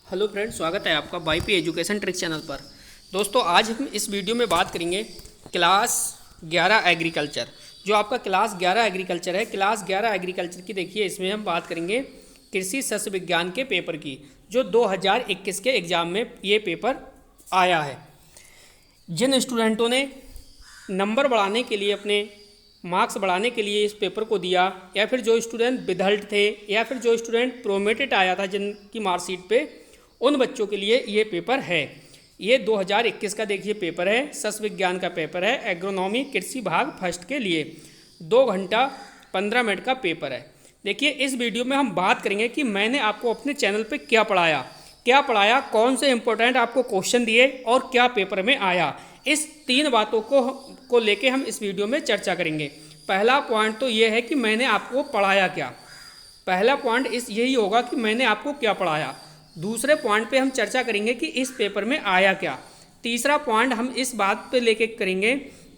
Hello friends, स्वागत है आपका वाईपी एजुकेशन ट्रिक चैनल पर। दोस्तों, आज हम इस वीडियो में बात करेंगे क्लास 11 एग्रीकल्चर। जो आपका क्लास 11 एग्रीकल्चर है, क्लास 11 एग्रीकल्चर की देखिए इसमें हम बात करेंगे कृषि सस्य विज्ञान के पेपर की, जो 2021 के एग्ज़ाम में ये पेपर आया है। जिन स्टूडेंटों ने नंबर बढ़ाने के लिए, अपने मार्क्स बढ़ाने के लिए इस पेपर को दिया, या फिर जो स्टूडेंट विदल्ट थे, या फिर जो स्टूडेंट प्रोमेटेड आया था जिनकी मार्कशीट पे, उन बच्चों के लिए ये पेपर है। ये 2021 का देखिए पेपर है, सस्य विज्ञान का पेपर है, एग्रोनॉमी कृषि भाग फर्स्ट के लिए 2 घंटा 15 मिनट का पेपर है। देखिए इस वीडियो में हम बात करेंगे कि मैंने आपको अपने चैनल पे क्या पढ़ाया, कौन से इंपॉर्टेंट आपको क्वेश्चन दिए और क्या पेपर में आया। इस 3 बातों को लेके हम इस वीडियो में चर्चा करेंगे। पहला पॉइंट तो ये है कि मैंने आपको पढ़ाया क्या। पहला पॉइंट यही होगा कि मैंने आपको क्या पढ़ाया। दूसरे पॉइंट पे हम चर्चा करेंगे कि इस पेपर में आया क्या। तीसरा पॉइंट हम इस बात पे लेके करेंगे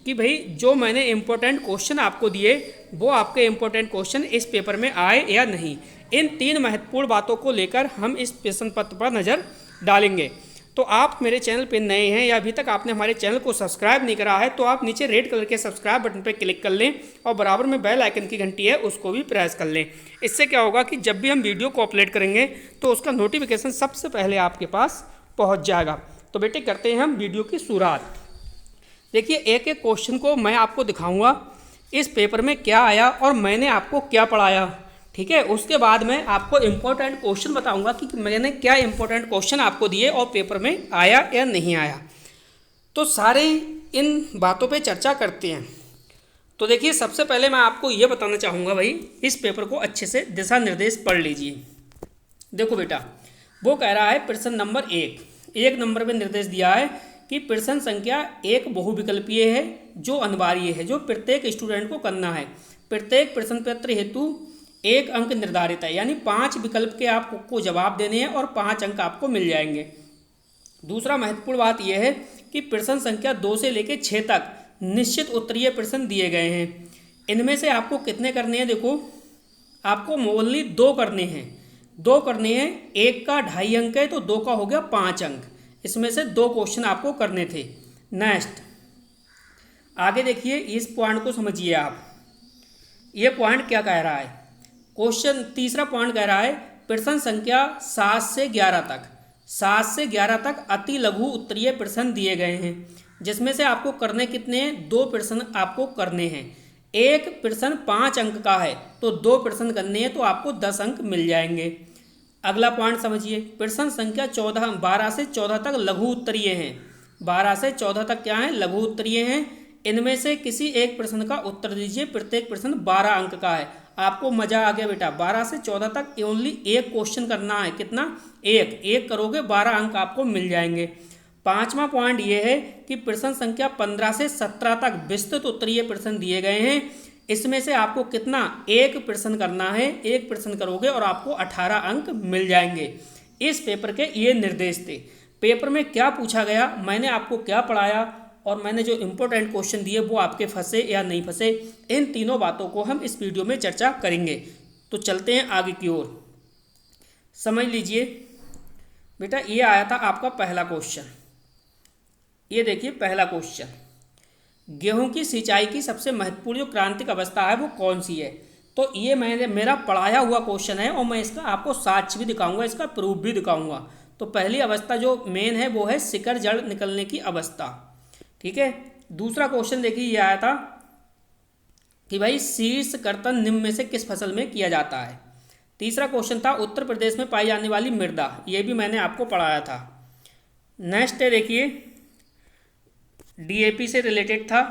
कि भाई जो मैंने इम्पोर्टेंट क्वेश्चन आपको दिए, वो आपके इम्पोर्टेंट क्वेश्चन इस पेपर में आए या नहीं। इन 3 महत्वपूर्ण बातों को लेकर हम इस प्रश्न पत्र पर नज़र डालेंगे। तो आप मेरे चैनल पे नए हैं या अभी तक आपने हमारे चैनल को सब्सक्राइब नहीं करा है, तो आप नीचे रेड कलर के सब्सक्राइब बटन पर क्लिक कर लें और बराबर में बेल आइकन की घंटी है उसको भी प्रेस कर लें। इससे क्या होगा कि जब भी हम वीडियो को अपलोड करेंगे तो उसका नोटिफिकेशन सबसे पहले आपके पास पहुंच जाएगा। तो बेटे करते हैं हम वीडियो की शुरुआत। देखिए एक एक क्वेश्चन को मैं आपको दिखाऊंगा इस पेपर में क्या आया और मैंने आपको क्या पढ़ाया, ठीक है। उसके बाद मैं आपको इम्पोर्टेंट क्वेश्चन बताऊंगा कि मैंने क्या इम्पोर्टेंट क्वेश्चन आपको दिए और पेपर में आया या नहीं आया। तो सारे इन बातों पे चर्चा करते हैं। तो देखिए सबसे पहले मैं आपको ये बताना चाहूँगा, भाई इस पेपर को अच्छे से दिशा निर्देश पढ़ लीजिए। देखो बेटा, वो कह रहा है प्रश्न नंबर 1 नंबर पे निर्देश दिया है कि प्रश्न संख्या 1 बहुविकल्पीय है, जो अनिवार्य है, जो प्रत्येक स्टूडेंट को करना है। प्रत्येक प्रश्न पत्र हेतु 1 अंक निर्धारित है, यानी 5 विकल्प के आपको जवाब देने हैं और 5 अंक आपको मिल जाएंगे। दूसरा महत्वपूर्ण बात यह है कि प्रश्न संख्या 2 से लेकर 6 तक निश्चित उत्तरीय प्रश्न दिए गए हैं। इनमें से आपको कितने करने हैं? देखो आपको ओनली 2 करने हैं। 2 करने हैं, 1 का 2.5 अंक है तो 2 का हो गया 5 अंक। इसमें से 2 क्वेश्चन आपको करने थे। नेक्स्ट आगे देखिए, इस पॉइंट को समझिए आप। ये पॉइंट क्या कह रहा है? क्वेश्चन तीसरा पॉइंट कह रहा है प्रश्न संख्या 7 से 11 तक अति लघु उत्तरीय प्रश्न दिए गए हैं, जिसमें से आपको करने कितने हैं? 2 प्रश्न आपको करने हैं। एक प्रश्न 5 अंक का है तो 2 प्रश्न करने हैं, तो आपको 10 अंक मिल जाएंगे। अगला पॉइंट समझिए, प्रश्न संख्या 12 से 14 तक लघु उत्तरीय हैं। 12 से 14 तक क्या है? लघु उत्तरीय हैं। इनमें से किसी एक प्रश्न का उत्तर दीजिए। प्रत्येक प्रश्न 12 अंक का है। आपको मजा आ गया बेटा, 12 से 14 तक ओनली 1 क्वेश्चन करना है। कितना? एक करोगे 12 अंक आपको मिल जाएंगे। पांचवा पॉइंट ये है कि प्रश्न संख्या 15 से 17 तक विस्तृत उत्तरीय प्रश्न दिए गए हैं। इसमें से आपको कितना? 1 प्रश्न करना है। 1 प्रश्न करोगे और आपको 18 अंक मिल जाएंगे। इस पेपर के ये निर्देश थे। पेपर में क्या पूछा गया, मैंने आपको क्या पढ़ाया और मैंने जो इम्पोर्टेंट क्वेश्चन दिए वो आपके फंसे या नहीं फंसे, इन तीनों बातों को हम इस वीडियो में चर्चा करेंगे। तो चलते हैं आगे की ओर। समझ लीजिए बेटा, ये आया था आपका पहला क्वेश्चन। ये देखिए पहला क्वेश्चन, गेहूं की सिंचाई की सबसे महत्वपूर्ण जो क्रांतिक अवस्था है वो कौन सी है? तो ये मेरा पढ़ाया हुआ क्वेश्चन है और मैं इसका आपको साक्ष्य भी दिखाऊंगा, इसका प्रूफ भी दिखाऊंगा। तो पहली अवस्था जो मेन है वो है शिकर जड़ निकलने की अवस्था, ठीक है। दूसरा क्वेश्चन देखिए, ये आया था कि भाई शीर्ष कर्तन निम्न में से किस फसल में किया जाता है। तीसरा क्वेश्चन था उत्तर प्रदेश में पाई जाने वाली मृदा, ये भी मैंने आपको पढ़ाया था। नेक्स्ट है देखिए, डीएपी से रिलेटेड था।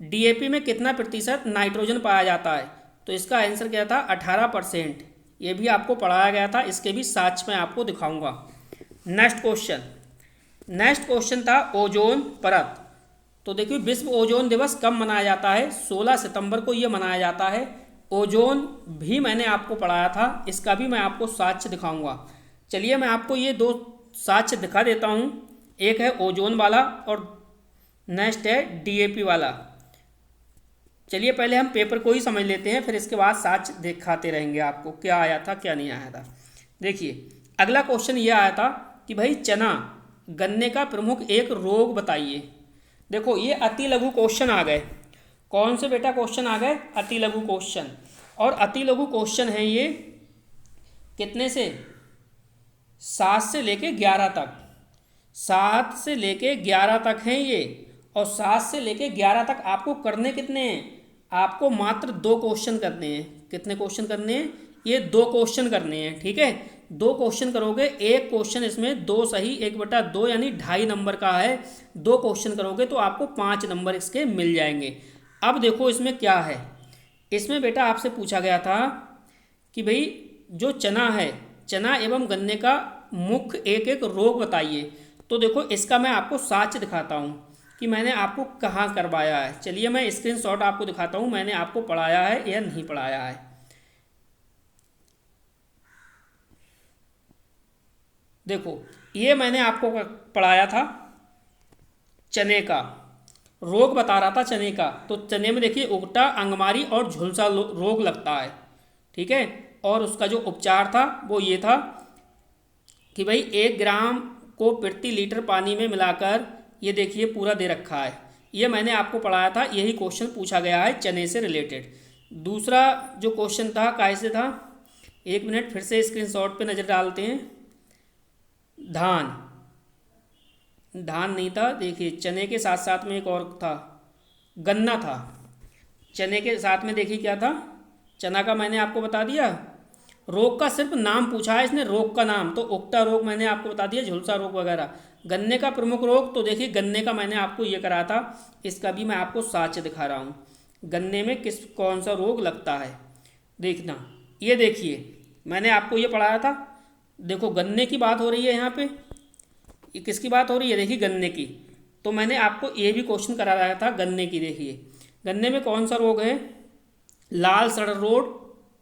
डीएपी में कितना प्रतिशत नाइट्रोजन पाया जाता है? तो इसका आंसर क्या था? 18%। ये भी आपको पढ़ाया गया था, इसके भी साक्ष्य मैं आपको दिखाऊंगा। नेक्स्ट क्वेश्चन था ओजोन परत। तो देखिए विश्व ओजोन दिवस कब मनाया जाता है? 16 सितंबर को ये मनाया जाता है। ओजोन भी मैंने आपको पढ़ाया था, इसका भी मैं आपको साक्ष्य दिखाऊंगा। चलिए मैं आपको ये 2 साक्ष्य दिखा देता हूँ। एक है ओजोन वाला और नेक्स्ट है डीएपी वाला। चलिए पहले हम पेपर को ही समझ लेते हैं, फिर इसके बाद साक्ष्य दिखाते रहेंगे आपको क्या आया था क्या नहीं आया था। देखिए अगला क्वेश्चन ये आया था कि भाई चना गन्ने का प्रमुख एक रोग बताइए। देखो ये अति लघु क्वेश्चन आ गए। कौन से बेटा क्वेश्चन आ गए? अति लघु क्वेश्चन। और अति लघु क्वेश्चन है ये कितने से? 7 से लेके 11 तक। 7 से लेके 11 तक हैं ये। और 7 से लेके 11 तक आपको करने कितने हैं? आपको मात्र 2 क्वेश्चन करने हैं। कितने क्वेश्चन करने हैं? ये 2 क्वेश्चन करने हैं। ठीक है, 2 क्वेश्चन करोगे, एक क्वेश्चन इसमें 2 सही 1/2 यानी 2.5 नंबर का है। 2 क्वेश्चन करोगे तो आपको 5 नंबर इसके मिल जाएंगे। अब देखो इसमें क्या है। इसमें बेटा आपसे पूछा गया था कि भाई जो चना है, चना एवं गन्ने का मुख्य एक एक रोग बताइए। तो देखो इसका मैं आपको साक्ष्य दिखाता हूँ कि मैंने आपको कहाँ करवाया है। चलिए मैं स्क्रीनशॉट आपको दिखाता हूँ, मैंने आपको पढ़ाया है या नहीं पढ़ाया है। देखो ये मैंने आपको पढ़ाया था, चने का रोग बता रहा था चने का। तो चने में देखिए उगटा, अंगमारी और झुलसा रोग लगता है। ठीक है, और उसका जो उपचार था वो ये था कि भाई 1 ग्राम को प्रति लीटर पानी में मिलाकर, ये देखिए पूरा दे रखा है। ये मैंने आपको पढ़ाया था, यही क्वेश्चन पूछा गया है चने से रिलेटेड। दूसरा जो क्वेश्चन था कैसे था, 1 मिनट फिर से स्क्रीनशॉट पे नज़र डालते हैं। धान नहीं था, देखिए चने के साथ साथ में एक और था, गन्ना था। चने के साथ में देखिए क्या था, चना का मैंने आपको बता दिया। रोग का सिर्फ नाम पूछा है इसने, रोग का नाम, तो उगटा रोग मैंने आपको बता दिया, झुलसा रोग वगैरह। गन्ने का प्रमुख रोग, तो देखिए गन्ने का मैंने आपको ये करा था, इसका भी मैं आपको साक्ष्य दिखा रहा हूँ। गन्ने में कौन सा रोग लगता है देखना। ये देखिए मैंने आपको ये पढ़ाया था। देखो गन्ने की बात हो रही है यहाँ पे, ये किसकी बात हो रही है? देखिए गन्ने की। तो मैंने आपको ये भी क्वेश्चन कराया था गन्ने की। देखिए गन्ने में कौन सा रोग है? लाल सड़ रोग,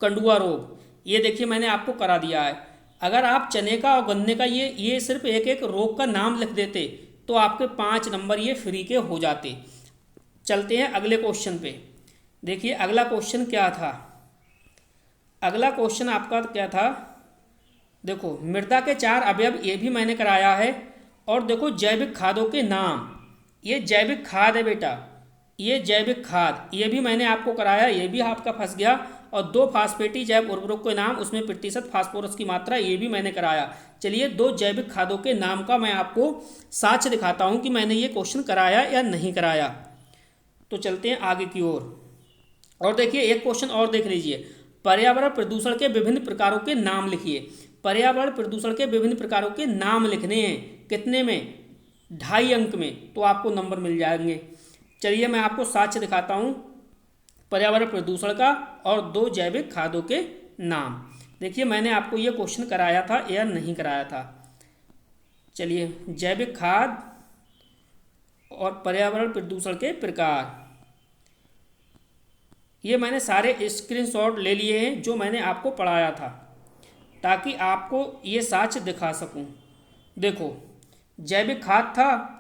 कंडुआ रोग। ये देखिए मैंने आपको करा दिया है। अगर आप चने का और गन्ने का ये सिर्फ एक एक रोग का नाम लिख देते तो आपके 5 नंबर ये फ्री के हो जाते। चलते हैं अगले क्वेश्चन पे। देखिए अगला क्वेश्चन क्या था। अगला क्वेश्चन आपका क्या था? देखो मृदा के 4 अवयव, ये भी मैंने कराया है। और देखो जैविक खादों के नाम, ये जैविक खाद है बेटा, ये जैविक खाद, ये भी मैंने आपको कराया, ये भी आपका फंस गया। और 2 फास्फेटी जैव उर्वरक के नाम, उसमें प्रतिशत फास्फोरस की मात्रा, ये भी मैंने कराया। चलिए 2 जैविक खादों के नाम का मैं आपको साक्ष्य दिखाता हूँ कि मैंने ये क्वेश्चन कराया या नहीं कराया। तो चलते हैं आगे की ओर। और देखिए एक क्वेश्चन और देख लीजिए, पर्यावरण प्रदूषण के विभिन्न प्रकारों के नाम लिखिए। पर्यावरण प्रदूषण के विभिन्न प्रकारों के नाम लिखने हैं, कितने में? 2.5 अंक में, तो आपको नंबर मिल जाएंगे। चलिए मैं आपको साक्ष्य दिखाता हूँ पर्यावरण प्रदूषण का और 2 जैविक खादों के नाम। देखिए मैंने आपको ये क्वेश्चन कराया था या नहीं कराया था। चलिए जैविक खाद और पर्यावरण प्रदूषण के प्रकार, ये मैंने सारे स्क्रीनशॉट ले लिए हैं जो मैंने आपको पढ़ाया था, ताकि आपको ये साक्ष्य दिखा सकूं। देखो जैविक खाद था,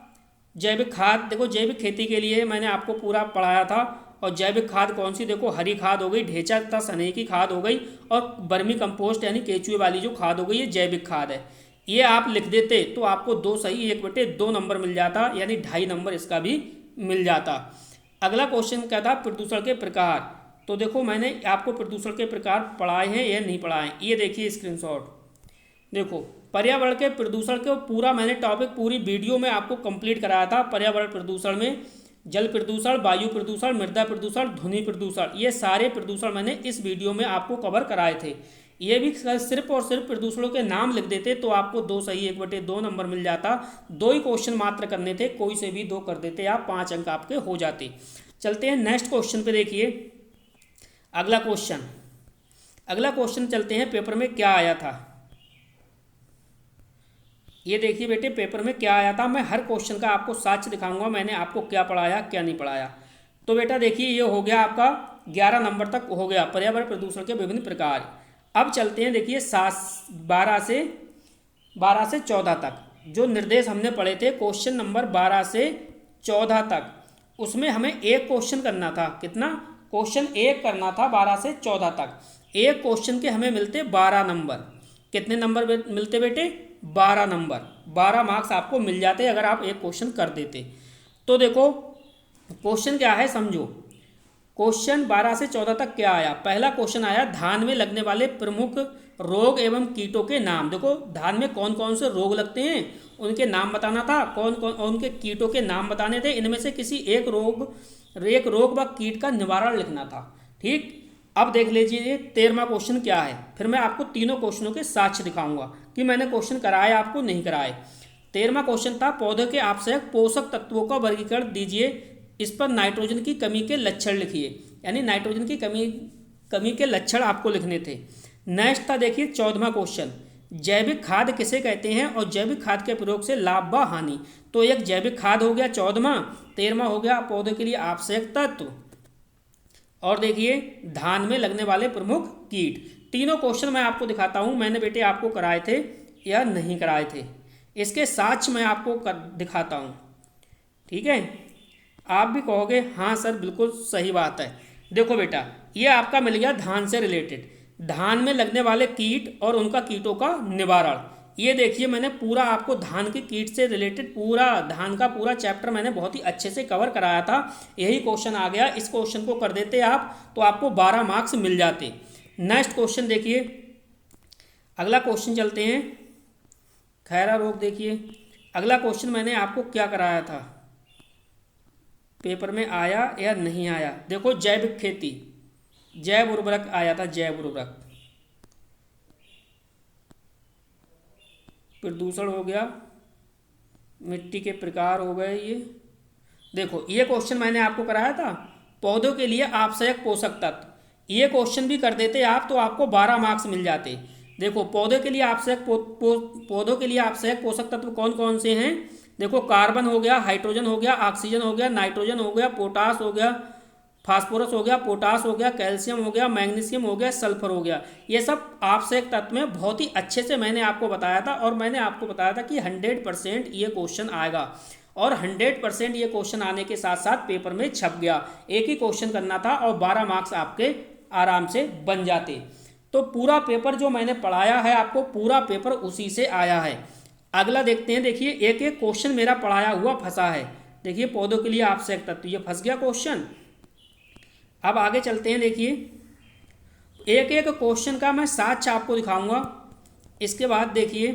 जैविक खाद देखो जैविक खेती के लिए मैंने आपको पूरा पढ़ाया था। और जैविक खाद कौन सी? देखो हरी खाद हो गई, ढेंचा तथा सने की खाद हो गई, और वर्मी कंपोस्ट यानी केचुए वाली जो खाद हो गई, ये जैविक खाद है। ये आप लिख देते तो आपको 2 सही 1/2 नंबर मिल जाता, यानी 2.5 नंबर इसका भी मिल जाता। अगला क्वेश्चन क्या था? प्रदूषण के प्रकार। तो देखो मैंने आपको प्रदूषण के प्रकार पढ़ाए हैं या नहीं पढ़ाए, ये देखिए स्क्रीनशॉट। देखो पर्यावरण के प्रदूषण के पूरा मैंने टॉपिक पूरी वीडियो में आपको कंप्लीट कराया था। पर्यावरण प्रदूषण में जल प्रदूषण, वायु प्रदूषण, मृदा प्रदूषण, ध्वनि प्रदूषण, ये सारे प्रदूषण मैंने इस वीडियो में आपको कवर कराए थे। ये भी सिर्फ और सिर्फ प्रदूषणों के नाम लिख देते तो आपको 2 सही 1/2 नंबर मिल जाता। 2 ही क्वेश्चन मात्र करने थे, कोई से भी 2 कर देते आप, 5 अंक आपके हो जाते। चलते हैं नेक्स्ट क्वेश्चन पे। देखिए अगला क्वेश्चन चलते हैं पेपर में क्या आया था। ये देखिए बेटे पेपर में क्या आया था, मैं हर क्वेश्चन का आपको साक्ष्य दिखाऊंगा मैंने आपको क्या पढ़ाया क्या नहीं पढ़ाया। तो बेटा देखिए ये हो गया आपका 11 नंबर तक हो गया पर्यावरण प्रदूषण के विभिन्न प्रकार। अब चलते हैं देखिए 12 से 14 तक जो निर्देश हमने पढ़े थे, क्वेश्चन नंबर 12 से 14 तक, उसमें हमें एक क्वेश्चन करना था। कितना? क्वेश्चन 1 करना था 12 से 14 तक। एक क्वेश्चन के हमें मिलते 12 नंबर। कितने नंबर मिलते बेटे? 12 नंबर, 12 मार्क्स आपको मिल जाते अगर आप एक क्वेश्चन कर देते। तो देखो क्वेश्चन क्या है समझो। क्वेश्चन 12 से 14 तक क्या आया? पहला क्वेश्चन आया धान में लगने वाले प्रमुख रोग एवं कीटों के नाम। देखो धान में कौन कौन से रोग लगते हैं उनके नाम बताना था, कौन कौन उनके कीटों के नाम बताने थे, इनमें से किसी एक रोग व कीट का निवारण लिखना था। ठीक, अब देख लीजिए 13वां क्वेश्चन क्या है। फिर मैं आपको तीनों क्वेश्चनों के साक्ष्य दिखाऊंगा कि मैंने क्वेश्चन कराए आपको नहीं कराए। 13वां क्वेश्चन था पौधे के आवश्यक पोषक तत्वों का वर्गीकरण दीजिए, इस पर नाइट्रोजन की कमी के लक्षण लिखिए। यानी नाइट्रोजन की कमी के लक्षण आपको लिखने थे। नेक्स्ट था देखिए 14वां क्वेश्चन, जैविक खाद किसे कहते हैं और जैविक खाद के प्रयोग से लाभ व हानि। तो एक जैविक खाद हो गया 14वां, 13वां हो गया पौधे के लिए आवश्यक तत्व, और देखिए धान में लगने वाले प्रमुख कीट। तीनों क्वेश्चन मैं आपको दिखाता हूँ मैंने बेटे आपको कराए थे या नहीं कराए थे, इसके साक्ष्य मैं आपको दिखाता हूँ। ठीक है, आप भी कहोगे हाँ सर बिल्कुल सही बात है। देखो बेटा ये आपका मिल गया धान से रिलेटेड, धान में लगने वाले कीट और उनका कीटों का निवारण। ये देखिए मैंने पूरा आपको धान के कीट से रिलेटेड पूरा धान का पूरा चैप्टर मैंने बहुत ही अच्छे से कवर कराया था। यही क्वेश्चन आ गया, इस क्वेश्चन को कर देते आप तो आपको 12 मार्क्स मिल जाते। नेक्स्ट क्वेश्चन देखिए, अगला क्वेश्चन चलते हैं। खैरा रोग देखिए, अगला क्वेश्चन मैंने आपको क्या कराया था, पेपर में आया या नहीं आया। देखो जैविक खेती, जैव उर्वरक आया था, जैव उर्वरक। प्रदूषण हो गया, मिट्टी के प्रकार हो गए। ये देखो ये क्वेश्चन मैंने आपको कराया था पौधों के लिए आवश्यक पोषक तत्व। ये क्वेश्चन भी कर देते आप तो आपको 12 मार्क्स मिल जाते। देखो पौधे के लिए आवश्यक पौधों के लिए आवश्यक पोषक तत्व कौन कौन से हैं। देखो कार्बन हो गया, हाइड्रोजन हो गया, ऑक्सीजन हो गया, नाइट्रोजन हो गया, पोटास हो गया, फास्फोरस हो गया, पोटास हो गया, कैल्शियम हो गया, मैग्नीशियम हो गया, सल्फर हो गया। ये सब आवश्यक तत्व में बहुत ही अच्छे से मैंने आपको बताया था, और मैंने आपको बताया था कि 100% ये क्वेश्चन आएगा, और 100% ये क्वेश्चन आने के साथ साथ पेपर में छप गया। एक ही क्वेश्चन करना था और 12 मार्क्स आपके आराम से बन जाते। तो पूरा पेपर जो मैंने पढ़ाया है आपको, पूरा पेपर उसी से आया है। अगला देखते हैं, देखिए एक एक क्वेश्चन मेरा पढ़ाया हुआ फंसा है। देखिए पौधों के लिए आवश्यक तत्व, ये फंस गया क्वेश्चन। अब आगे चलते हैं, देखिए एक एक क्वेश्चन का मैं साक्ष्य आपको दिखाऊंगा। इसके बाद देखिए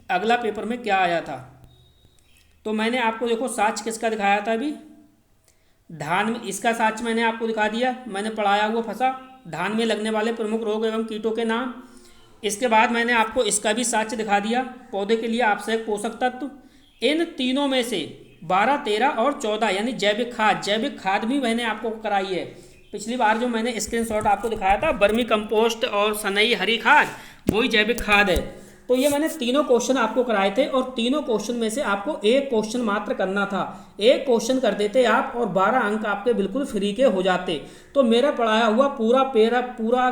अगला पेपर में क्या आया था। तो मैंने आपको देखो साक्ष्य किसका दिखाया था अभी, धान में, इसका साक्ष्य मैंने आपको दिखा दिया, मैंने पढ़ाया हुआ फंसा, धान में लगने वाले प्रमुख रोग एवं कीटों के नाम। इसके बाद मैंने आपको इसका भी साक्ष्य दिखा दिया, पौधे के लिए आवश्यक पोषक तत्व। इन तीनों में से 12, 13 और 14 यानी जैविक खाद भी मैंने आपको कराई है। पिछली बार जो मैंने स्क्रीनशॉट आपको दिखाया था वर्मी कंपोस्ट और सनई हरी खाद, वही जैविक खाद है। तो ये मैंने तीनों क्वेश्चन आपको कराए थे, और तीनों क्वेश्चन में से आपको एक क्वेश्चन मात्र करना था। एक क्वेश्चन कर देते आप और 12 अंक आपके बिल्कुल फ्री के हो जाते। तो मेरा पढ़ाया हुआ पूरा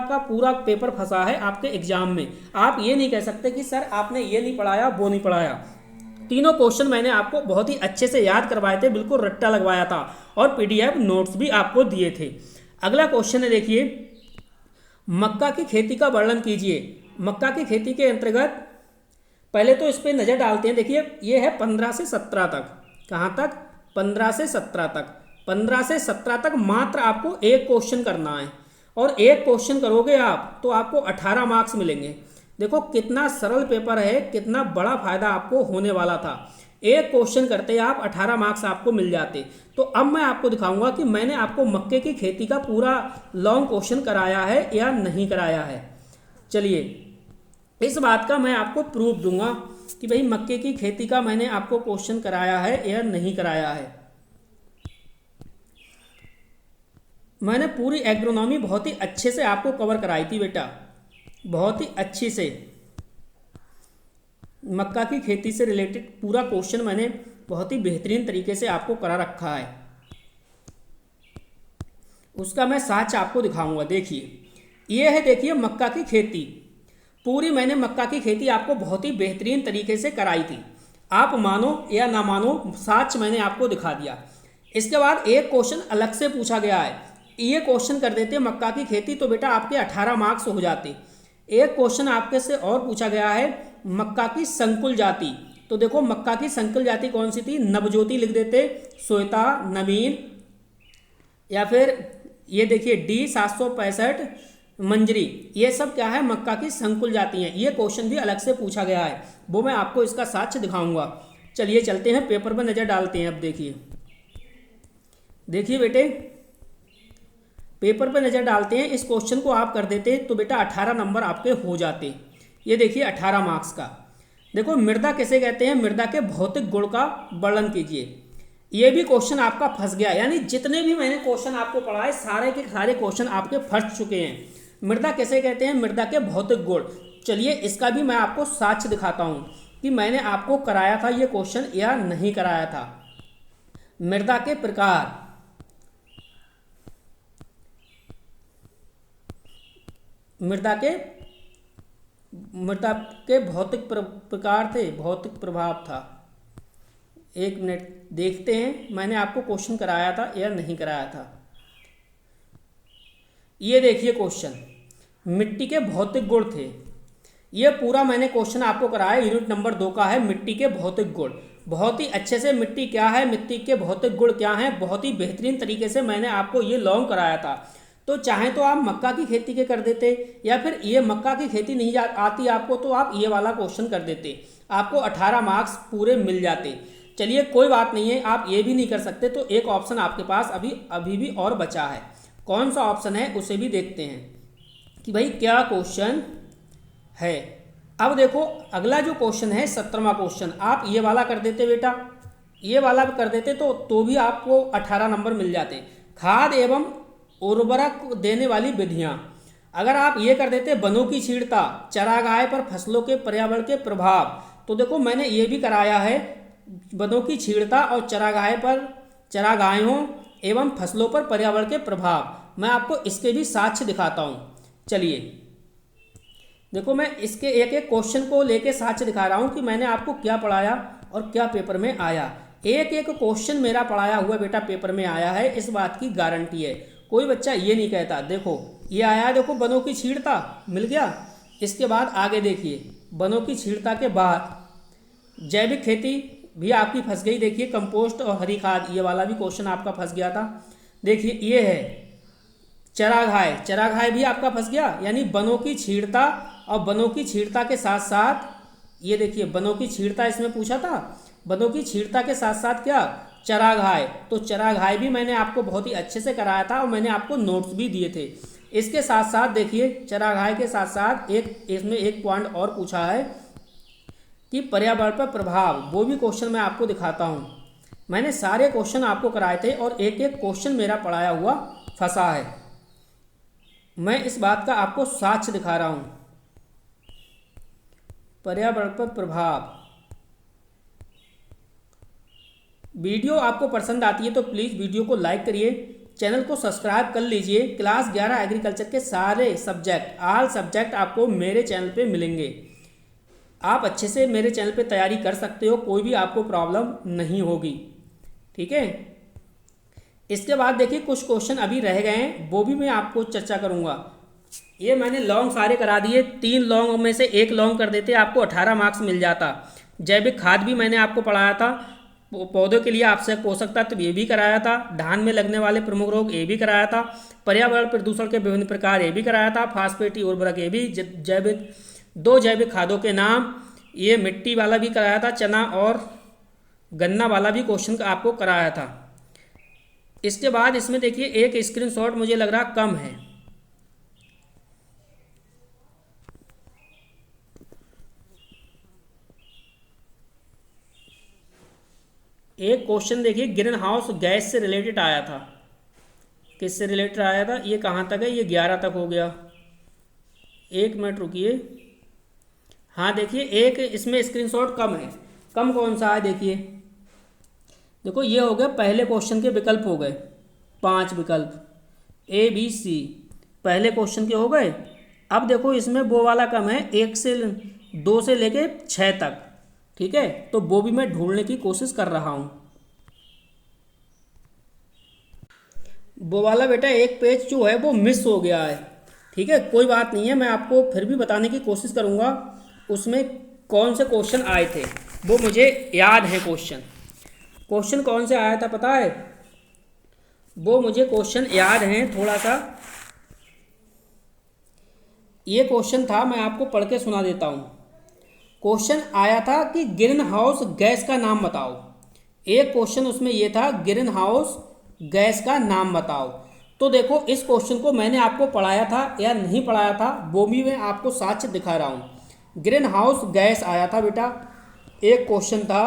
का पूरा पेपर फंसा है आपके एग्जाम में। आप ये नहीं कह सकते कि सर आपने ये नहीं पढ़ाया वो नहीं पढ़ाया। तीनों क्वेश्चन मैंने आपको बहुत ही अच्छे से याद करवाए थे, बिल्कुल रट्टा लगवाया था, और PDF नोट्स भी आपको दिए थे। अगला क्वेश्चन है देखिए, मक्का की खेती का वर्णन कीजिए। मक्का की खेती के अंतर्गत पहले तो इस पर नज़र डालते हैं। देखिए ये है 15 से 17 तक, कहाँ तक, 15 से 17 तक। 15 से 17 तक मात्र आपको एक क्वेश्चन करना है, और एक क्वेश्चन करोगे आप तो आपको 18 मार्क्स मिलेंगे। देखो कितना सरल पेपर है, कितना बड़ा फायदा आपको होने वाला था। एक क्वेश्चन करते आप 18 मार्क्स आपको मिल जाते। तो अब मैं आपको दिखाऊंगा कि मैंने आपको मक्के की खेती का पूरा लॉन्ग क्वेश्चन कराया है या नहीं कराया है। चलिए इस बात का मैं आपको प्रूफ दूंगा कि भाई मक्के की खेती का मैंने आपको क्वेश्चन कराया है या नहीं कराया है। मैंने पूरी एग्रोनॉमी बहुत ही अच्छे से आपको कवर कराई थी बेटा, बहुत ही अच्छी से। मक्का की खेती से रिलेटेड पूरा क्वेश्चन मैंने बहुत ही बेहतरीन तरीके से आपको करा रखा है। उसका मैं साक्ष्य आपको दिखाऊंगा। देखिए ये है, देखिए मक्का की खेती पूरी मैंने मक्का की खेती आपको बहुत ही बेहतरीन तरीके से कराई थी। आप मानो या ना मानो, साक्ष्य मैंने आपको दिखा दिया। इसके बाद एक क्वेश्चन अलग से पूछा गया है, ये क्वेश्चन कर देते मक्का की खेती तो बेटा आपके 18 मार्क्स हो जाते। एक क्वेश्चन आपके से और पूछा गया है, मक्का की संकुल जाति। तो देखो मक्का की संकुल जाति कौन सी थी, नवज्योति लिख देते, श्वेता, नवीन, या फिर ये देखिए डी 765 मंजरी। ये सब क्या है, मक्का की संकुल जाति हैं। ये क्वेश्चन भी अलग से पूछा गया है, वो मैं आपको इसका साक्ष्य दिखाऊंगा। चलिए चलते हैं पेपर पर नज़र डालते हैं। अब देखिए देखिए बेटे, पेपर पर नज़र डालते हैं। इस क्वेश्चन को आप कर देते तो बेटा 18 नंबर आपके हो जाते। ये देखिए 18 मार्क्स का। देखो मृदा किसे कहते हैं, मृदा के भौतिक गुण का वर्णन कीजिए। ये भी क्वेश्चन आपका फंस गया, यानी जितने भी मैंने क्वेश्चन आपको पढ़ाए सारे के सारे क्वेश्चन आपके फंस चुके हैं। मृदा किसे कहते हैं, मृदा के भौतिक गुण। चलिए इसका भी मैं आपको साक्ष्य दिखाता हूँ कि मैंने आपको कराया था ये क्वेश्चन या नहीं कराया था। मृदा के प्रकार, मृदा के भौतिक प्रकार थे, भौतिक प्रभाव था। एक मिनट देखते हैं मैंने आपको क्वेश्चन कराया था या नहीं कराया था। ये देखिए क्वेश्चन, मिट्टी के भौतिक गुण थे। ये पूरा मैंने क्वेश्चन आपको कराया, यूनिट नंबर 2 का है, मिट्टी के भौतिक गुण। बहुत ही अच्छे से मिट्टी क्या है, मिट्टी के भौतिक गुण क्या हैं, बहुत ही बेहतरीन तरीके से मैंने आपको ये लॉन्ग कराया था। तो चाहे तो आप मक्का की खेती के कर देते, या फिर ये मक्का की खेती नहीं आती आपको तो आप ये वाला क्वेश्चन कर देते, आपको 18 मार्क्स पूरे मिल जाते। चलिए कोई बात नहीं है, आप ये भी नहीं कर सकते तो एक ऑप्शन आपके पास अभी भी और बचा है। कौन सा ऑप्शन है उसे भी देखते हैं कि भाई क्या क्वेश्चन है। अब देखो अगला जो क्वेश्चन है 17वां क्वेश्चन, आप ये वाला कर देते बेटा, ये वाला कर देते तो भी आपको 18 नंबर मिल जाते। खाद एवं उर्वरक देने वाली विधियां, अगर आप ये कर देते वनों की छीड़ता, चरागाह पर फसलों के पर्यावरण के प्रभाव, तो देखो मैंने ये भी कराया है, वनों की छीड़ता और चरागाहों एवं फसलों पर पर्यावरण के प्रभाव। मैं आपको इसके भी साक्ष्य दिखाता हूँ। चलिए देखो मैं इसके एक एक क्वेश्चन को लेके साक्ष्य दिखा रहा हूँ कि मैंने आपको क्या पढ़ाया और क्या पेपर में आया। एक एक क्वेश्चन मेरा पढ़ाया हुआ बेटा पेपर में आया है, इस बात की गारंटी है। कोई बच्चा ये नहीं कहता। देखो ये आया, देखो वनों की छीड़ता मिल गया। इसके बाद आगे देखिए, वनों की छीड़ता के बाद जैविक खेती भी आपकी फंस गई। देखिए कंपोस्ट और हरी खाद, ये वाला भी क्वेश्चन आपका फंस गया था। देखिए ये है चरागाह, चरागाह भी आपका फंस गया, यानी वनों की छीड़ता और वनों की छीड़ता के साथ साथ ये देखिए वनों की छीड़ता इसमें पूछा था, वनों की छीड़ता के साथ साथ क्या चरागाह। तो चरागाह भी मैंने आपको बहुत ही अच्छे से कराया था और मैंने आपको नोट्स भी दिए थे। इसके साथ साथ देखिए चरागाह के साथ साथ इसमें एक पॉइंट और पूछा है कि पर्यावरण पर प्रभाव, वो भी क्वेश्चन मैं आपको दिखाता हूँ। मैंने सारे क्वेश्चन आपको कराए थे और एक एक क्वेश्चन मेरा पढ़ाया हुआ फंसा है। मैं इस बात का आपको साक्ष्य दिखा रहा हूँ। पर्यावरण पर प्रभाव, वीडियो आपको पसंद आती है तो प्लीज़ वीडियो को लाइक करिए, चैनल को सब्सक्राइब कर लीजिए। क्लास 11 एग्रीकल्चर के सारे सब्जेक्ट, ऑल सब्जेक्ट आपको मेरे चैनल पे मिलेंगे। आप अच्छे से मेरे चैनल पे तैयारी कर सकते हो, कोई भी आपको प्रॉब्लम नहीं होगी। ठीक है, इसके बाद देखिए कुछ क्वेश्चन अभी रह गए हैं, वो भी मैं आपको चर्चा करूँगा। ये मैंने लॉन्ग सारे करा दिए, 3 लॉन्ग में से एक लॉन्ग कर देते आपको 18 मार्क्स मिल जाता। जैविक खाद भी मैंने आपको पढ़ाया था, पौधों के लिए आवश्यक पोषक तत्व ये भी कराया था, धान में लगने वाले प्रमुख रोग ये भी कराया था, पर्यावरण प्रदूषण के विभिन्न प्रकार ये भी कराया था, फास्फेटी उर्वरक ये भी, जैविक 2 जैविक खादों के नाम, ये मिट्टी वाला भी कराया था, चना और गन्ना वाला भी क्वेश्चन आपको कराया था। इसके बाद इसमें देखिए एक स्क्रीनशॉट मुझे लग रहा कम है। एक क्वेश्चन देखिए ग्रीन हाउस गैस से रिलेटेड आया था, किससे रिलेटेड आया था, ये कहाँ तक है, ये 11 तक हो गया। एक मिनट रुकिए, हाँ देखिए एक इसमें स्क्रीनशॉट कम है। कम कौन सा है देखिए, देखो ये हो गया पहले क्वेश्चन के विकल्प हो गए 5 विकल्प A B C, पहले क्वेश्चन के हो गए। अब देखो इसमें वो वाला कम है, 1 से 2 से लेके 6 तक। ठीक है, तो वो भी मैं ढूंढने की कोशिश कर रहा हूँ। वो वाला बेटा एक पेज जो है वो मिस हो गया है। ठीक है, कोई बात नहीं है, मैं आपको फिर भी बताने की कोशिश करूँगा उसमें कौन से क्वेश्चन आए थे, वो मुझे याद है। क्वेश्चन कौन से आया था पता है, वो मुझे क्वेश्चन याद हैं थोड़ा सा। ये क्वेश्चन था, मैं आपको पढ़ के सुना देता हूँ। क्वेश्चन आया था कि ग्रीन हाउस गैस का नाम बताओ। एक क्वेश्चन उसमें ये था, ग्रीन हाउस गैस का नाम बताओ। तो देखो, इस क्वेश्चन को मैंने आपको पढ़ाया था या नहीं पढ़ाया था, वो भी मैं आपको साक्ष्य दिखा रहा हूँ। ग्रीन हाउस गैस आया था बेटा, एक क्वेश्चन था।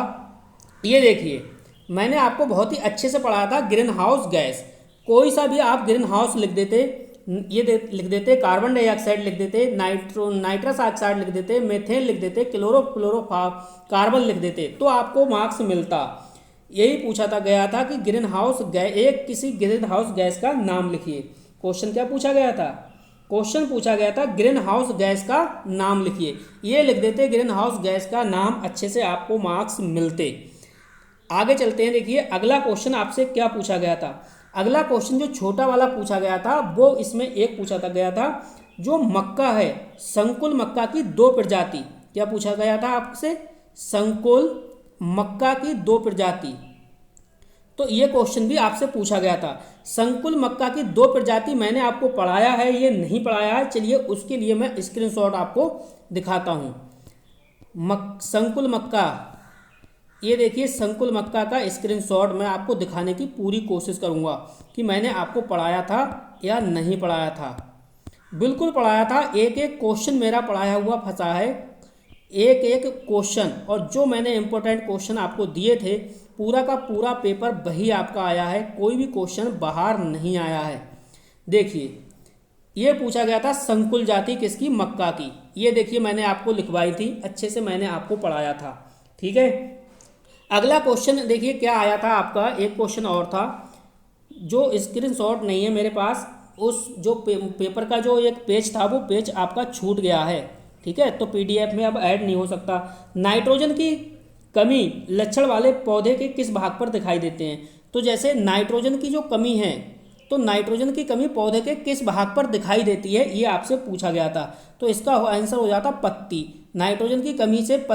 ये देखिए, मैंने आपको बहुत ही अच्छे से पढ़ाया था ग्रीन हाउस गैस। कोई सा भी आप ग्रीन हाउस लिख देते, लिख देते, कार्बन डाइऑक्साइड लिख देते, नाइट्रस ऑक्साइड लिख देते, मेथेन लिख देते, कार्बन लिख देते, तो आपको मार्क्स मिलता। यही पूछा था गया था कि ग्रीन हाउस किसी ग्रीन हाउस गैस का नाम लिखिए। क्वेश्चन क्या पूछा गया था? क्वेश्चन पूछा गया था ग्रीन हाउस गैस का नाम लिखिए। ये लिख देते ग्रीन हाउस गैस का नाम, अच्छे से आपको मार्क्स मिलते। आगे चलते हैं, देखिए अगला क्वेश्चन आपसे क्या पूछा गया था। अगला क्वेश्चन जो छोटा वाला पूछा गया था, वो इसमें एक पूछा था गया था, जो मक्का है, संकुल मक्का की दो प्रजाति। क्या पूछा गया था आपसे? संकुल मक्का की दो प्रजाति। तो ये क्वेश्चन भी आपसे पूछा गया था। संकुल मक्का की दो प्रजाति मैंने आपको पढ़ाया है, ये नहीं पढ़ाया है, चलिए उसके लिए मैं स्क्रीनशॉट आपको दिखाता हूँ। संकुल मक्का, ये देखिए संकुल मक्का का स्क्रीनशॉट मैं आपको दिखाने की पूरी कोशिश करूँगा कि मैंने आपको पढ़ाया था या नहीं पढ़ाया था। बिल्कुल पढ़ाया था, एक एक क्वेश्चन मेरा पढ़ाया हुआ फंसा है, एक एक क्वेश्चन। और जो मैंने इंपॉर्टेंट क्वेश्चन आपको दिए थे, पूरा का पूरा पेपर वही आपका आया है, कोई भी क्वेश्चन बाहर नहीं आया है। देखिए, ये पूछा गया था संकुल जाति किसकी? मक्का की। ये देखिए मैंने आपको लिखवाई थी, अच्छे से मैंने आपको पढ़ाया था। ठीक है, अगला क्वेश्चन देखिए क्या आया था आपका। एक क्वेश्चन और था, जो स्क्रीनशॉट नहीं है मेरे पास, उस जो पेपर का जो एक पेज था, वो पेज आपका छूट गया है। ठीक है, तो पीडीएफ में अब ऐड नहीं हो सकता। नाइट्रोजन की कमी लक्षण वाले पौधे के किस भाग पर दिखाई देते हैं? तो जैसे नाइट्रोजन की जो कमी है, तो नाइट्रोजन की कमी पौधे के किस भाग पर दिखाई देती है, ये आपसे पूछा गया था। तो इसका आंसर हो जाता पत्ती। नाइट्रोजन की कमी से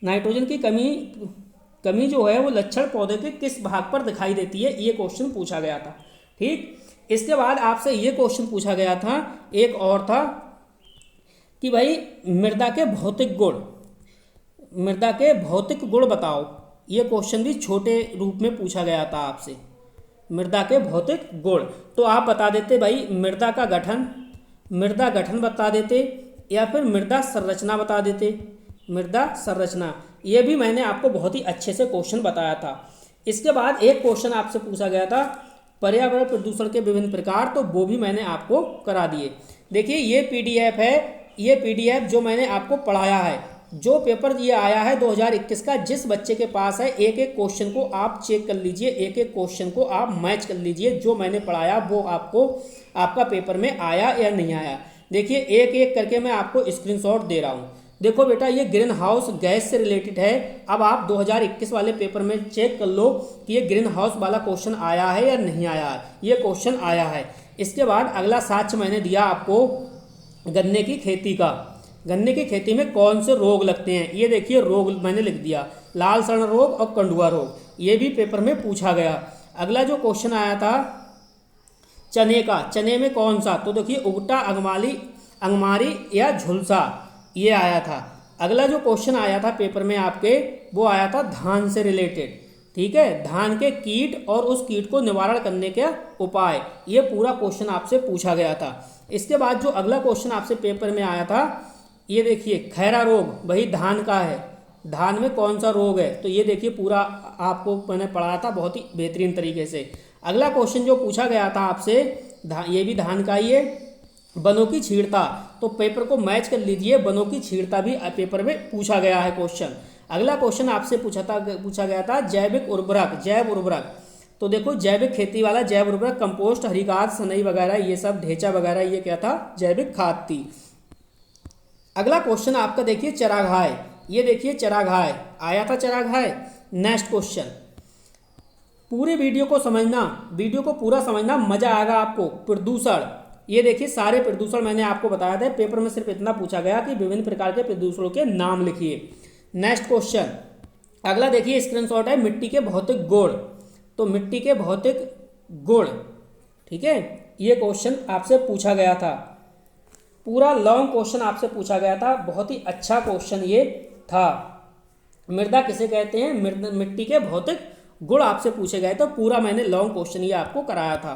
नाइट्रोजन की कमी जो है वो लक्षण पौधे के किस भाग पर दिखाई देती है, ये क्वेश्चन पूछा गया था। ठीक, इसके बाद आपसे ये क्वेश्चन पूछा गया था, एक और था कि भाई मृदा के भौतिक गुण बताओ। ये क्वेश्चन भी छोटे रूप में पूछा गया था आपसे, मृदा के भौतिक गुण। तो आप बता देते भाई मृदा गठन बता देते, या फिर मृदा संरचना बता देते। मृदा संरचना, ये भी मैंने आपको बहुत ही अच्छे से क्वेश्चन बताया था। इसके बाद एक क्वेश्चन आपसे पूछा गया था पर्यावरण प्रदूषण के विभिन्न प्रकार, तो वो भी मैंने आपको करा दिए। देखिए ये पीडीएफ है, ये पीडीएफ जो मैंने आपको पढ़ाया है, जो पेपर ये आया है 2021 का, जिस बच्चे के पास है, एक एक क्वेश्चन को आप चेक कर लीजिए, एक एक क्वेश्चन को आप मैच कर लीजिए, जो मैंने पढ़ाया वो आपको आपका पेपर में आया या नहीं आया। देखिए एक एक करके मैं आपको स्क्रीनशॉट दे रहा हूँ। देखो बेटा, ये ग्रीन हाउस गैस से रिलेटेड है। अब आप 2021 वाले पेपर में चेक कर लो कि ये ग्रीन हाउस वाला क्वेश्चन आया है या नहीं आया है। ये क्वेश्चन आया है। इसके बाद अगला साक्ष्य मैंने दिया आपको गन्ने की खेती का। गन्ने की खेती में कौन से रोग लगते हैं, ये देखिए रोग मैंने लिख दिया, लाल सड़ रोग और कंडुआ रोग, ये भी पेपर में पूछा गया। अगला जो क्वेश्चन आया था चने का, चने में कौन सा, तो देखिए उगटा, अंगमारी या झुलसा, ये आया था। अगला जो क्वेश्चन आया था पेपर में आपके, वो आया था धान से रिलेटेड। ठीक है, धान के कीट और उस कीट को निवारण करने के उपाय, ये पूरा क्वेश्चन आपसे पूछा गया था। इसके बाद जो अगला क्वेश्चन आपसे पेपर में आया था, ये देखिए खैरा रोग, वही धान का है, धान में कौन सा रोग है, तो ये देखिए पूरा आपको मैंने पढ़ाया था बहुत ही बेहतरीन तरीके से। अगला क्वेश्चन जो पूछा गया था आपसे, ये भी धान का ही है, वनों की छीड़ता, तो पेपर को मैच कर लीजिए, वनों की छीड़ता भी पेपर में पूछा गया है क्वेश्चन। अगला क्वेश्चन आपसे पूछा गया था जैव उर्वरक, तो देखो जैविक खेती वाला जैव उर्वरक, कंपोस्ट, हरी खाद, सनई वगैरह, ये सब ढेंचा वगैरह, ये क्या था, जैविक खाद थी। अगला क्वेश्चन आपका देखिए चरागाह, ये देखिए चरागाह आया था, चरागाह। नेक्स्ट क्वेश्चन, पूरे वीडियो को समझना, वीडियो को पूरा समझना, मजा आएगा आपको। प्रदूषण, ये देखिए सारे प्रदूषण मैंने आपको बताया था, पेपर में सिर्फ इतना पूछा गया कि विभिन्न प्रकार के प्रदूषणों के नाम लिखिए। नेक्स्ट क्वेश्चन, अगला देखिए स्क्रीनशॉट है मिट्टी के भौतिक गुण। तो मिट्टी के भौतिक गुण, ठीक है, ये क्वेश्चन आपसे पूछा गया था, पूरा लॉन्ग क्वेश्चन आपसे पूछा गया था, बहुत ही अच्छा क्वेश्चन ये था। मृदा किसे कहते हैं, मिट्टी के भौतिक गुण आपसे पूछे गए, तो पूरा मैंने लॉन्ग क्वेश्चन ये आपको कराया था।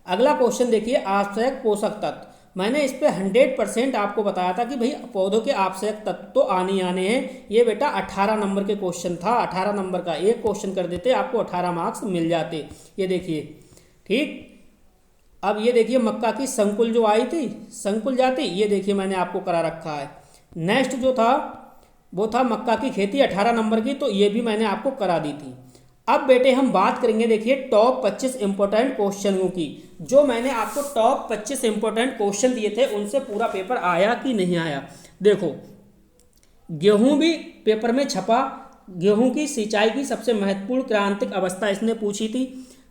अगला क्वेश्चन देखिए आवश्यक पोषक तत्व। मैंने इस पे 100% आपको बताया था कि भाई पौधों के आवश्यक तत्व तो आने आने हैं। ये बेटा 18 नंबर के क्वेश्चन था, 18 नंबर का एक क्वेश्चन कर देते आपको 18 मार्क्स मिल जाते। ये देखिए, ठीक। अब ये देखिए मक्का की संकुल जो आई थी, संकुल जाति, ये देखिए मैंने आपको करा रखा है। नेक्स्ट जो था वो था मक्का की खेती 18 नंबर की, तो ये भी मैंने आपको करा दी थी। अब बेटे हम बात करेंगे देखिए टॉप 25 इंपॉर्टेंट क्वेश्चनों की। जो मैंने आपको टॉप 25 इंपॉर्टेंट क्वेश्चन दिए थे उनसे पूरा पेपर आया कि नहीं आया। देखो गेहूं भी पेपर में छपा, गेहूं की सिंचाई की सबसे महत्वपूर्ण क्रांतिक अवस्था इसने पूछी थी।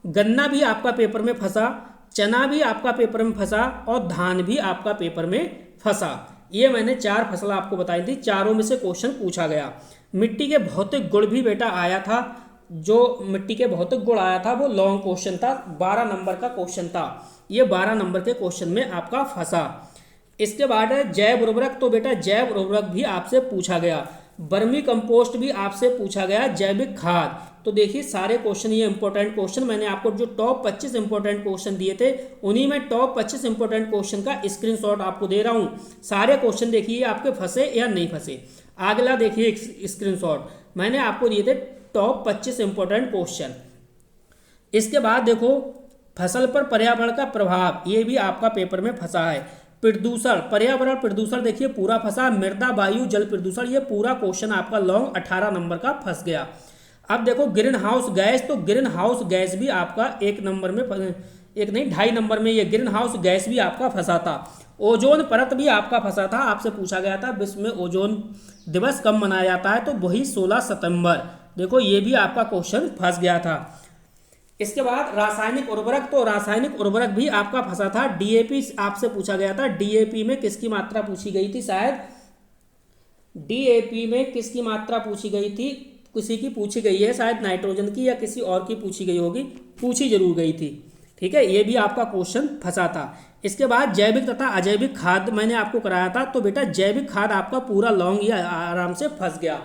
गन्ना भी आपका पेपर में फंसा, चना भी आपका पेपर में फंसा और धान भी आपका पेपर में फंसा। ये मैंने 4 फसल आपको बताई थी, चारों में से क्वेश्चन पूछा गया। मिट्टी के भौतिक गुण भी बेटा आया था, जो मिट्टी के भौतिक गुण आया था वो लॉन्ग क्वेश्चन था, 12 नंबर का क्वेश्चन था। ये 12 नंबर के क्वेश्चन में आपका फंसा। इसके बाद है जैव उर्वरक, तो बेटा जैव उर्वरक भी आपसे पूछा गया। वर्मी कंपोस्ट भी आपसे पूछा गया, जैविक खाद। तो देखिए सारे क्वेश्चन ये इंपॉर्टेंट क्वेश्चन मैंने आपको जो टॉप 25 इंपॉर्टेंट क्वेश्चन दिए थे उन्हीं में टॉप 25 इंपॉर्टेंट क्वेश्चन का स्क्रीनशॉट आपको दे रहा हूँ। सारे क्वेश्चन देखिए आपके फंसे या नहीं फंसे। अगला देखिए स्क्रीनशॉट मैंने आपको दिए थे टॉप 25 इंपॉर्टेंट क्वेश्चन। इसके बाद देखो फसल पर पर्यावरण का प्रभाव, ये भी आपका पेपर में फंसा है। प्रदूषण, पर्यावरण प्रदूषण देखिए पूरा फंसा। मृदा वायु जल प्रदूषण, ये पूरा क्वेश्चन आपका लॉन्ग 18 नंबर का फंस गया। अब देखो ग्रीन हाउस गैस, तो ग्रीन हाउस गैस भी आपका 1 नंबर में, एक नहीं 2.5 नंबर में ये ग्रीन हाउस गैस भी आपका फंसा था। ओजोन परत भी आपका फंसा था, आपसे पूछा गया था विश्व में ओजोन दिवस कब मनाया जाता है, तो वही 16 सितंबर। देखो ये भी आपका क्वेश्चन फंस गया था। इसके बाद रासायनिक उर्वरक, तो रासायनिक उर्वरक भी आपका फंसा था। डीएपी आपसे पूछा गया था, डीएपी में किसकी मात्रा पूछी गई थी, शायद डीएपी में किसकी मात्रा पूछी गई थी, किसी की पूछी गई है शायद नाइट्रोजन की या किसी और की पूछी गई होगी, पूछी जरूर गई थी। ठीक है, ये भी आपका क्वेश्चन फंसा था। इसके बाद जैविक तथा अजैविक खाद मैंने आपको कराया था, तो बेटा जैविक खाद आपका पूरा लॉन्ग ही आराम से फंस गया।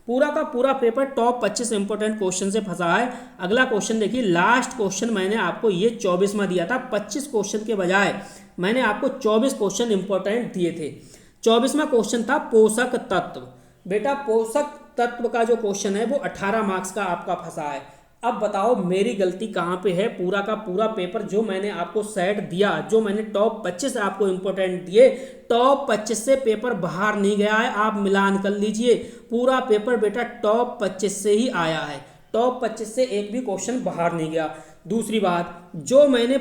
पूरा का पूरा पेपर टॉप 25 इंपॉर्टेंट क्वेश्चन से फंसा है। अगला क्वेश्चन देखिए, लास्ट क्वेश्चन मैंने आपको ये 24वां दिया था। 25 क्वेश्चन के बजाय मैंने आपको 24 क्वेश्चन इंपॉर्टेंट दिए थे। 24वां क्वेश्चन था पोषक तत्व। बेटा पोषक तत्व का जो क्वेश्चन है वो 18 मार्क्स का आपका फंसा है। अब बताओ मेरी गलती कहाँ पे है। पूरा का पूरा पेपर जो मैंने आपको सेट दिया, जो मैंने टॉप 25 आपको इंपॉर्टेंट दिए, टॉप 25 से पेपर बाहर नहीं गया है। आप मिलान कर लीजिए, पूरा पेपर बेटा टॉप 25 से ही आया है। टॉप 25 से एक भी क्वेश्चन बाहर नहीं गया। दूसरी बात, जो मैंने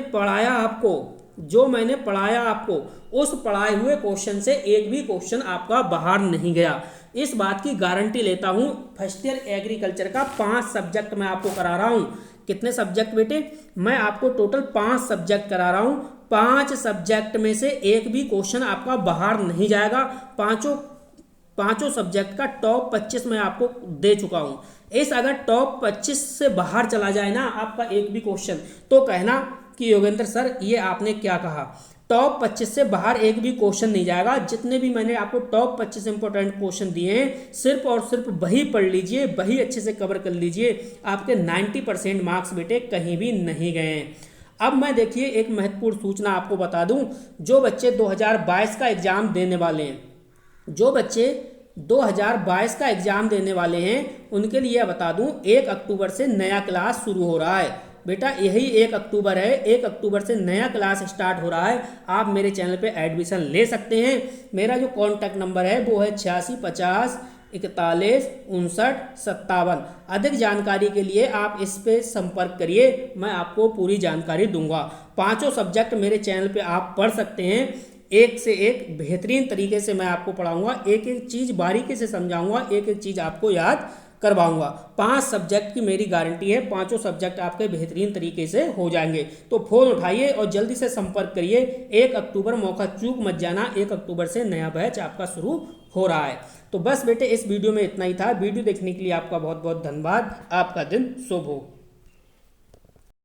पढ़ाया आपको उस पढ़ाए हुए क्वेश्चन से एक भी क्वेश्चन आपका बाहर नहीं गया। इस बात की गारंटी लेता हूं। फर्स्ट ईयर एग्रीकल्चर का 5 सब्जेक्ट मैं आपको करा रहा हूं। कितने सब्जेक्ट बेटे? मैं आपको टोटल 5 सब्जेक्ट करा रहा हूं। 5 सब्जेक्ट में से एक भी क्वेश्चन आपका बाहर नहीं जाएगा। पांचों सब्जेक्ट का टॉप 25 मैं आपको दे चुका हूं। इस अगर टॉप 25 से बाहर चला जाए ना आपका एक भी क्वेश्चन, तो कहना कि योगेंद्र सर ये आपने क्या कहा। टॉप 25 से बाहर एक भी क्वेश्चन नहीं जाएगा। जितने भी मैंने आपको टॉप 25 इंपॉर्टेंट क्वेश्चन दिए हैं, सिर्फ और सिर्फ वही पढ़ लीजिए, वही अच्छे से कवर कर लीजिए। आपके 90% मार्क्स बेटे कहीं भी नहीं गए हैं। अब मैं देखिए एक महत्वपूर्ण सूचना आपको बता दूं, जो बच्चे 2022 का एग्जाम देने वाले हैं, जो बच्चे 2022 का एग्जाम देने वाले हैं, उनके लिए बता दूं 1 अक्टूबर से नया क्लास शुरू हो रहा है। बेटा यही 1 अक्टूबर है, 1 अक्टूबर से नया क्लास स्टार्ट हो रहा है। आप मेरे चैनल पे एडमिशन ले सकते हैं। मेरा जो कॉन्टैक्ट नंबर है वो है 8650 41 59 57। अधिक जानकारी के लिए आप इस पे संपर्क करिए, मैं आपको पूरी जानकारी दूंगा। 5 सब्जेक्ट मेरे चैनल पे आप पढ़ सकते हैं। एक से एक बेहतरीन तरीके से मैं आपको पढ़ाऊंगा, एक एक चीज़ बारीकी से समझाऊंगा, एक एक चीज़ आपको याद करवाऊंगा। 5 सब्जेक्ट की मेरी गारंटी है, 5 सब्जेक्ट आपके बेहतरीन तरीके से हो जाएंगे। तो फ़ोन उठाइए और जल्दी से संपर्क करिए। 1 अक्टूबर मौका चूक मत जाना, 1 अक्टूबर से नया बैच आपका शुरू हो रहा है। तो बस बेटे इस वीडियो में इतना ही था। वीडियो देखने के लिए आपका बहुत बहुत धन्यवाद। आपका दिन शुभ हो।